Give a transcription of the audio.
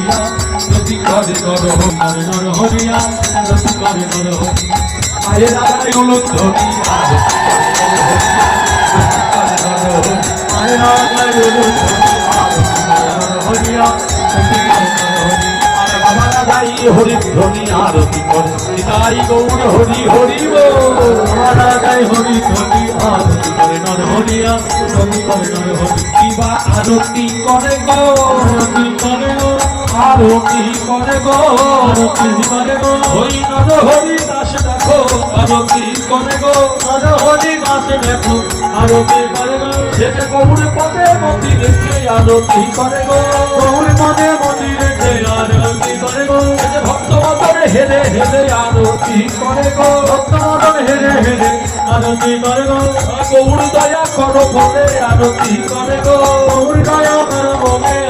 হরিয়া রতি করে নর হরি নর হরিয়া রতি করে নর হরি আয়ে রাগায় উলুধ্বনি আয়ে রাগায় উলুধ্বনি হরিয়া রতি করে নর হরি আর বাবা রাগাই হরিধ্বনি আরতি করে নিতাই গৌর হরি হরি বাবা রাগাই হরিধ্বনি আরতি করে নর হরিয়া রতি করে নর হরি কিবা আরতি করে গো আরতি করে গো আরতি করে গো আরতি করে গো ওই নর হরি দাস দেখো আরতি করে গো নর হরি দাস দেখো আরতি করে গো যেতে গৌর পদে মতি রেখে আরতি করে গো গৌর পদে মতি রেখে আরতি করে গো যেতে ভক্ত মতনে হেরে হেরে আরতি করে গো ভক্ত মতনে হেরে হেরে আরতি করে গো গৌর দয়া করো বলে আরতি করে গো গৌর দয়া করো বলে